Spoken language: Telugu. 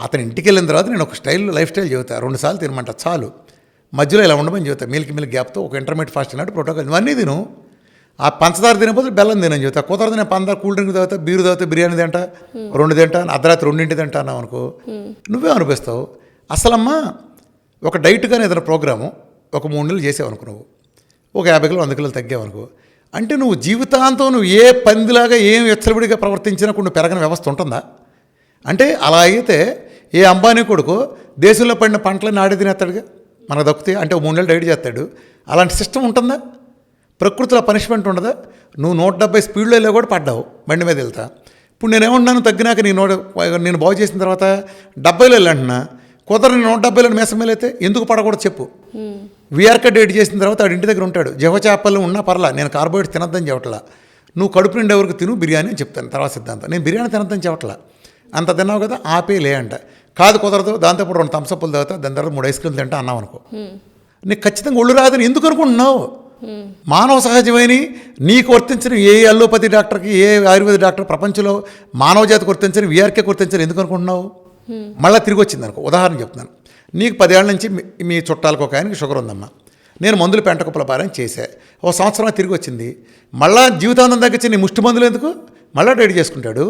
అతని ఇంటికి వెళ్ళిన తర్వాత నేను ఒక లైఫ్ స్టైల్ చెబుతాను. 2 సార్లు తినమంట చాలు, మధ్యలో ఇలా ఉండమని చెబుతాను. మిల్క్ గ్యాప్తో ఒక ఇంటర్మీడియట్ ఫాస్ట్ అన్నట్టు ప్రోటోకాల్ ఇవన్నీ తిను. ఆ పంచదార తినకపోతే బెల్లం తినని చెబుతా. కుదరదు నేను పంచదార కూల్ డ్రింక్ తాగుతా, బీరు తాగుతా, బిర్యానీ తింటా, 2 తింటా, అర్ధరాత్రి 2 తింటా అన్నావు అనుకో నువ్వే అనిపిస్తావు. అసలమ్మా ఒక డైట్గానే ఏదైనా ప్రోగ్రాము ఒక 3 నెలలు చేసావనుకో, నువ్వు ఒక 50 కిలో 100 కిలోలు తగ్గావనుకో, అంటే నువ్వు జీవితాంతం నువ్వు ఏ పందిలాగా ఏం ఎచ్చలవిడిగా ప్రవర్తించినా నువ్వు పెరగని వ్యవస్థ ఉంటుందా? అంటే అలా అయితే ఏ అంబానీ కొడుకు దేశంలో పడిన పంటలన్నీ ఆడి తినేస్తాడుగా, మనకు దక్కుతాయి అంటే 3 నెలలు డైట్ చేస్తాడు. అలాంటి సిస్టమ్ ఉంటుందా? ప్రకృతిలో పనిష్మెంట్ ఉండదా? నువ్వు 170 స్పీడ్లో వెళ్ళా కూడా పడ్డావు, బండి మీద వెళ్తా. ఇప్పుడు నేనేమన్నాను, తగ్గినాక నేను బాగు చేసిన తర్వాత 70లో వెళ్ళంటున్నా, కుదర నేను 170లో మేసం మీద అయితే ఎందుకు పడకూడదు చెప్పు. వీఆర్కే డైట్ చేసిన తర్వాత వాడి ఇంటి దగ్గర ఉంటాడు, జవచాపలు ఉన్నా పర్లా, నేను కార్బోహైడ్రేట్ తినద్దని చెప్పట్లా. నువ్వు కడుపు నిండా ఎవరికి తిను బిర్యానీ అని చెప్తాను తర్వాత సిద్ధాంతం. నేను బిర్యానీ తినద్దని చెప్పట్లా, అంత తిన్నావు కదా ఆపేలే అంట. కాదు కుదరదు, దాంతోపాటు 2 థమ్సప్లు తాగుతా, దాని తర్వాత 3 ఐస్ క్రీమ్లు తింటా అన్నావు అనుకో, నీకు ఖచ్చితంగా ఒళ్ళు రాదని ఎందుకు అనుకుంటున్నావు? మానవ సహజమైన నీకు వర్తించిన ఏ అల్లోపతి డాక్టర్కి, ఏ ఆయుర్వేద డాక్టర్ ప్రపంచంలో మానవ జాతికి వర్తించని వీఆర్కే వర్తించని ఎందుకు అనుకుంటున్నావు? మళ్ళీ తిరిగి వచ్చింది అనుకో, ఉదాహరణ చెప్తున్నాను. నీకు 10 ఏళ్ళ నుంచి మీ చుట్టాలకు ఒక ఆయనకి షుగర్ ఉందమ్మా, నేను మందులు పెంటకుప్పల పారాయణ చేశా, 1 సంవత్సరం తిరిగి వచ్చింది, మళ్ళీ జీవితాంతం తగ్గించి నీ ముష్టి మందులు ఎందుకు? మళ్ళీ డైట్ చేసుకుంటాడు.